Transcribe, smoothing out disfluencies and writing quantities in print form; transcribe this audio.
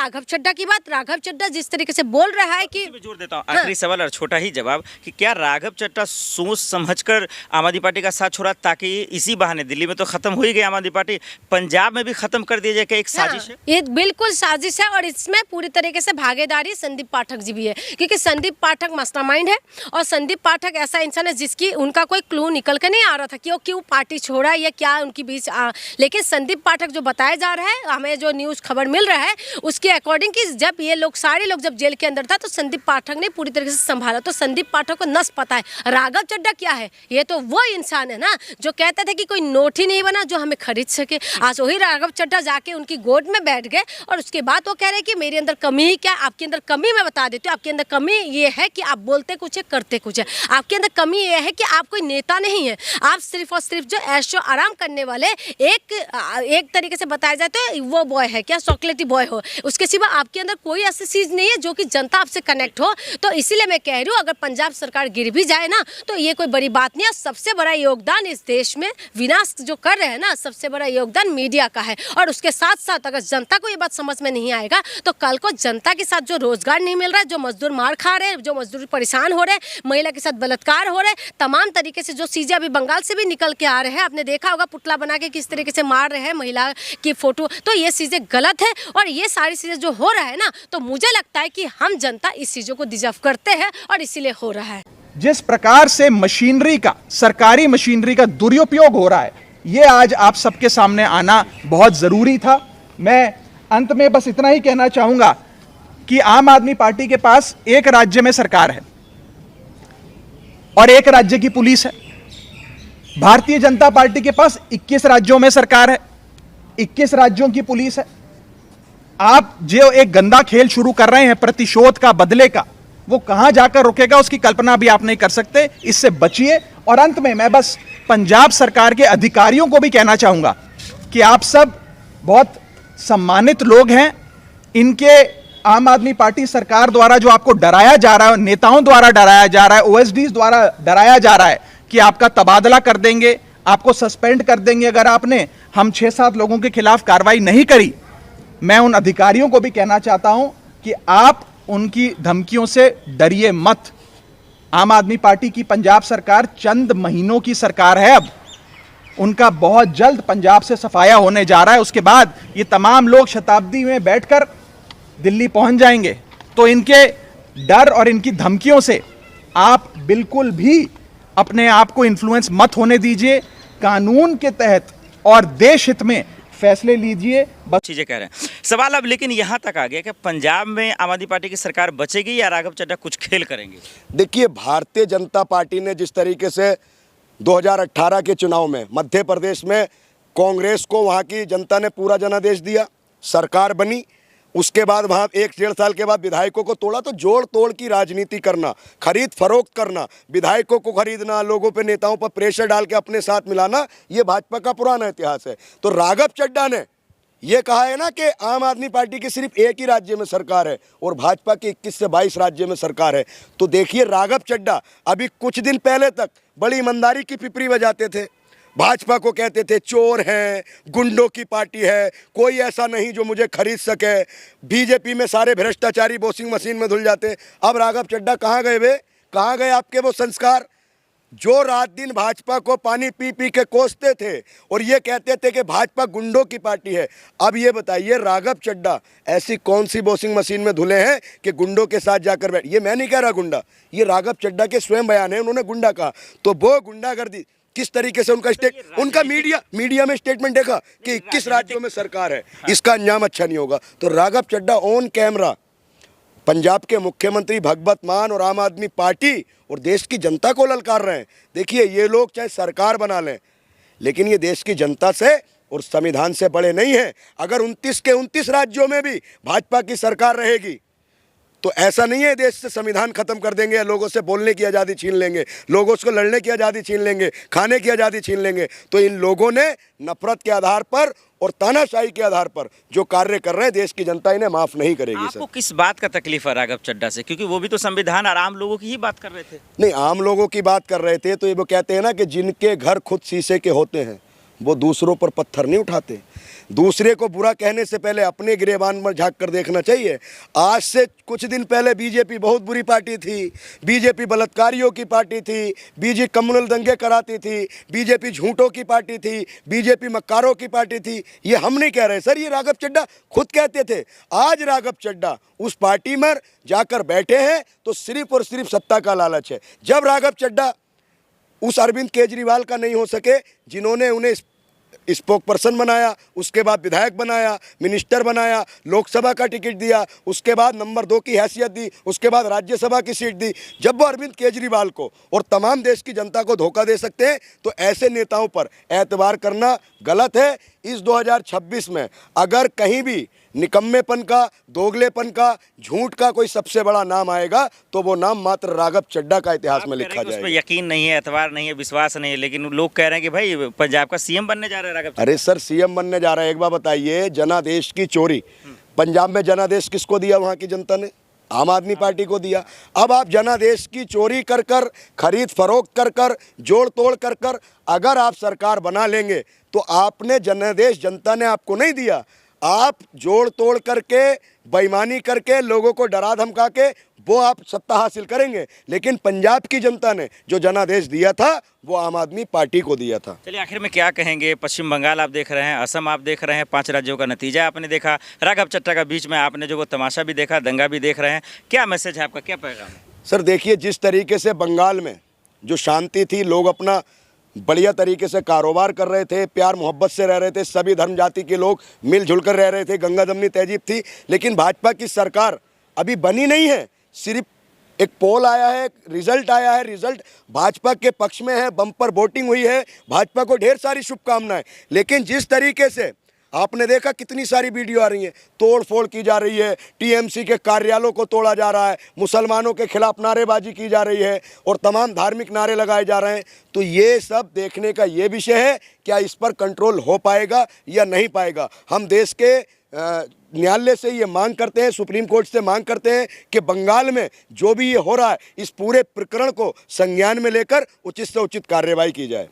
राघव चड्ढा की बात, राघव चड्ढा जिस तरीके से बोल रहा है कि जोर देता हूँ आखिरी सवाल और छोटा ही जवाब कि क्या राघव चड्ढा सोच समझकर आम आदमी पार्टी का साथ छोड़ा ताकि इसी बहाने, दिल्ली में तो खत्म हो ही गई आम आदमी पार्टी, पंजाब में भी खत्म कर दिया जाए, क्या एक साजिश है? ये बिल्कुल साजिश है और इसमें पूरी तरीके से भागीदारी संदीप पाठक जी भी है, क्योंकि संदीप पाठक मास्टरमाइंड है और संदीप पाठक ऐसा इंसान है जिसकी उनका कोई क्लू निकल के नहीं आ रहा था कि वो क्यों पार्टी छोड़ा या क्या उनके बीच लेकिन संदीप पाठक जो बताया जा रहा है, हमें जो न्यूज़ खबर मिल रहा है उसके अकॉर्डिंग कि जब ये लोग सारे लोग जब जेल के अंदर था तो संदीप पाठक ने पूरी तरीके से संभाला। तो संदीप पाठक को नस पता है राघव चड्ढा क्या है। ये तो वो इंसान है ना जो कहते थे कि कोई नोट ही नहीं बना जो हमें खरीद सके। आज वही राघव चड्ढा जाके उनकी गोद में बैठ गए और उसके बाद वो कह रहे हैं कि मेरे अंदर कमी ही क्या, आपके अंदर कमी मैं बता देती हूँ। आपके अंदर कमी ये है कि आप बोलते कुछ है करते कुछ है। आपके अंदर कमी ये है कि आप कोई नेता नहीं है, आप सिर्फ और सिर्फ जो ऐशो आराम करने वाले एक तरीके से बताया जाए तो वो बॉय है क्या, चॉकलेटी बॉय हो। उसके सिवा आपके अंदर कोई ऐसी चीज़ नहीं है जो कि जनता आपसे कनेक्ट हो। तो इसीलिए मैं कह रही हूँ अगर पंजाब सरकार गिर भी जाए ना तो ये कोई बड़ी बात नहीं है। सबसे बड़ा योगदान इस देश में विनाश जो कर रहे हैं ना, सबसे बड़ा योगदान मीडिया का है। और उसके साथ साथ अगर जनता को ये बात समझ में नहीं आएगा तो कल को जनता के साथ जो रोजगार नहीं मिल रहा है, जो मजदूर मार खा रहे हैं, जो मजदूर परेशान हो रहे हैं, महिला के साथ बलात्कार हो रहे हैं, तमाम तरीके से जो चीज़ें अभी बंगाल से भी निकल के आ रहे हैं, आपने देखा होगा पुतला बना के किस तरीके से मार रहे हैं महिला की फोटो। तो ये चीज़ें गलत है और ये सारी चीज़ें जो हो रहा है ना, तो मुझे लगता है कि हम जनता इस चीज़ों को डिजर्व करते हैं और इसीलिए हो रहा है। जिस प्रकार से मशीनरी का, सरकारी मशीनरी का दुरुपयोग हो रहा है, ये आज आप सबके सामने आना बहुत जरूरी था। मैं अंत में बस इतना ही कहना चाहूंगा कि आम आदमी पार्टी के पास एक राज्य में सरकार है और एक राज्य की पुलिस है। भारतीय जनता पार्टी के पास 21 राज्यों में सरकार है, 21 राज्यों की पुलिस है। आप जो एक गंदा खेल शुरू कर रहे हैं प्रतिशोध का, बदले का, वो कहां जाकर रुकेगा उसकी कल्पना भी आप नहीं कर सकते। इससे बचिए। और अंत में मैं बस पंजाब सरकार के अधिकारियों को भी कहना चाहूंगा कि आप सब बहुत सम्मानित लोग हैं। इनके आम आदमी पार्टी सरकार द्वारा जो आपको डराया जा रहा है, नेताओं द्वारा डराया जा रहा है, ओएसडी द्वारा डराया जा रहा है कि आपका तबादला कर देंगे, आपको सस्पेंड कर देंगे अगर आपने हम 6-7 लोगों के खिलाफ कार्रवाई नहीं करी। मैं उन अधिकारियों को भी कहना चाहता हूं कि आप उनकी धमकियों से डरिए मत। आम आदमी पार्टी की पंजाब सरकार चंद महीनों की सरकार है। अब उनका बहुत जल्द पंजाब से सफाया होने जा रहा है। उसके बाद ये तमाम लोग शताब्दी में बैठकर दिल्ली पहुंच जाएंगे। तो इनके डर और इनकी धमकियों से आप बिल्कुल भी अपने आप को इन्फ्लुएंस मत होने दीजिए। कानून के तहत और देश हित में फैसले लीजिए। बस चीजें कह रहे हैं। सवाल अब लेकिन यहाँ तक आ गया कि पंजाब में आम आदमी पार्टी की सरकार बचेगी या राघव चड्ढा कुछ खेल करेंगे? देखिए, भारतीय जनता पार्टी ने जिस तरीके से 2018 के चुनाव में मध्य प्रदेश में कांग्रेस को वहाँ की जनता ने पूरा जनादेश दिया, सरकार बनी, उसके बाद वहाँ 1-1.5 साल के बाद विधायकों को तोड़ा। तो जोड़ तोड़ की राजनीति करना, खरीद फरोख्त करना, विधायकों को खरीदना, लोगों पे, नेताओं पर प्रेशर डाल के अपने साथ मिलाना, ये भाजपा का पुराना इतिहास है। तो राघव चड्ढा ने ये कहा है ना कि आम आदमी पार्टी की सिर्फ एक ही राज्य में सरकार है और भाजपा की 21 से 22 राज्य में सरकार है। तो देखिए, राघव चड्ढा अभी कुछ दिन पहले तक बड़ी ईमानदारी की पिपरी बजाते थे, भाजपा को कहते थे चोर हैं, गुंडों की पार्टी है, कोई ऐसा नहीं जो मुझे खरीद सके, बीजेपी में सारे भ्रष्टाचारी वॉशिंग मशीन में धुल जाते। अब राघव चड्ढा कहाँ गए वे? कहाँ गए आपके वो संस्कार जो रात दिन भाजपा को पानी पी पी के कोसते थे और ये कहते थे कि भाजपा गुंडों की पार्टी है? अब ये बताइए, राघव चड्ढा ऐसी कौन सी वॉशिंग मशीन में धुले हैं कि गुंडों के साथ जाकर बैठ? ये मैं नहीं कह रहा गुंडा, ये राघव चड्ढा के स्वयं बयान है, उन्होंने गुंडा कहा। तो वो गुंडागर्दी किस तरीके से उनका मीडिया में स्टेटमेंट देखा कि 21 राज्यों में सरकार है, इसका अंजाम अच्छा नहीं होगा। तो राघव चड्ढा ऑन कैमरा पंजाब के मुख्यमंत्री भगवत मान और आम आदमी पार्टी और देश की जनता को ललकार रहे हैं। देखिए, ये लोग चाहे सरकार बना लें लेकिन ये देश की जनता से और संविधान से बड़े नहीं हैं। अगर 29 के 29 राज्यों में भी भाजपा की सरकार रहेगी तो ऐसा नहीं है देश से संविधान खत्म कर देंगे या लोगों से बोलने की आज़ादी छीन लेंगे, लोगों से लड़ने की आज़ादी छीन लेंगे, खाने की आज़ादी छीन लेंगे। तो इन लोगों ने नफरत के आधार पर और तानाशाही के आधार पर जो कार्य कर रहे हैं, देश की जनता इन्हें माफ नहीं करेगी। आपको किस बात का तकलीफ है राघव चड्ढा से? क्योंकि वो भी तो संविधान और आम लोगों की ही बात कर रहे थे। नहीं, आम लोगों की बात कर रहे थे तो ये वो कहते हैं ना कि जिनके घर खुद शीशे के होते हैं वो दूसरों पर पत्थर नहीं उठाते। दूसरे को बुरा कहने से पहले अपने गिरेबान में झांक कर देखना चाहिए। आज से कुछ दिन पहले बीजेपी बहुत बुरी पार्टी थी, बीजेपी बलात्कारियों की पार्टी थी, बीजेपी कम्युनल दंगे कराती थी, बीजेपी झूठों की पार्टी थी, बीजेपी मक्कारों की पार्टी थी। ये हम नहीं कह रहे सर, ये राघव चड्ढा खुद कहते थे। आज राघव चड्ढा उस पार्टी में जाकर बैठे हैं तो सिर्फ और सिर्फ सत्ता का लालच है। जब राघव चड्ढा उस अरविंद केजरीवाल का नहीं हो सके जिन्होंने उन्हें स्पोक पर्सन बनाया, उसके बाद विधायक बनाया, मिनिस्टर बनाया, लोकसभा का टिकट दिया, उसके बाद नंबर 2 की हैसियत दी, उसके बाद राज्यसभा की सीट दी। जब वो अरविंद केजरीवाल को और तमाम देश की जनता को धोखा दे सकते हैं तो ऐसे नेताओं पर एतबार करना गलत है। इस 2026 में अगर कहीं भी निकम्मेपन का, दोगलेपन का, झूठ का कोई सबसे बड़ा नाम आएगा तो वो नाम मात्र राघव चड्ढा का इतिहास में लिखा उस पर जाएगा। यकीन नहीं है, एतबार नहीं है, विश्वास नहीं है, लेकिन लोग कह रहे हैं कि भाई पंजाब का सीएम बनने जा रहा है राघव चड्ढा। अरे सर, सीएम बनने जा रहा है। एक बार बताइए, जनादेश की चोरी, पंजाब में जनादेश किसको दिया? वहाँ की जनता ने आम आदमी पार्टी को दिया। अब आप जनादेश की चोरी कर कर, खरीद फरोख्त कर कर, जोड़ तोड़ कर कर अगर आप सरकार बना लेंगे तो आपने जनादेश जनता ने आपको नहीं दिया। आप जोड़ तोड़ करके, बेईमानी करके, लोगों को डरा धमका के वो आप सत्ता हासिल करेंगे। लेकिन पंजाब की जनता ने जो जनादेश दिया था वो आम आदमी पार्टी को दिया था। चलिए आखिर में क्या कहेंगे? पश्चिम बंगाल आप देख रहे हैं, असम आप देख रहे हैं, 5 राज्यों का नतीजा आपने देखा, राघव चड्ढा का बीच में आपने जो वो तमाशा भी देखा, दंगा भी देख रहे हैं। क्या मैसेज है आपका, क्या पैगाम है? सर देखिए, जिस तरीके से बंगाल में जो शांति थी, लोग अपना बढ़िया तरीके से कारोबार कर रहे थे, प्यार मोहब्बत से रह रहे थे, सभी धर्म जाति के लोग मिलजुल कर रह रहे थे, गंगा जमनी तहजीब थी। लेकिन भाजपा की सरकार अभी बनी नहीं है। सिर्फ एक पोल आया है, रिजल्ट आया है, रिजल्ट भाजपा के पक्ष में है, बम्पर वोटिंग हुई है, भाजपा को ढेर सारी शुभकामनाएं। लेकिन जिस तरीके से आपने देखा, कितनी सारी वीडियो आ रही हैं, तोड़ फोड़ की जा रही है, टीएमसी के कार्यालयों को तोड़ा जा रहा है, मुसलमानों के खिलाफ नारेबाजी की जा रही है और तमाम धार्मिक नारे लगाए जा रहे हैं। तो ये सब देखने का ये विषय है, क्या इस पर कंट्रोल हो पाएगा या नहीं पाएगा। हम देश के न्यायालय से ये मांग करते हैं, सुप्रीम कोर्ट से मांग करते हैं कि बंगाल में जो भी ये हो रहा है, इस पूरे प्रकरण को संज्ञान में लेकर उचित से उचित कार्रवाई की जाए।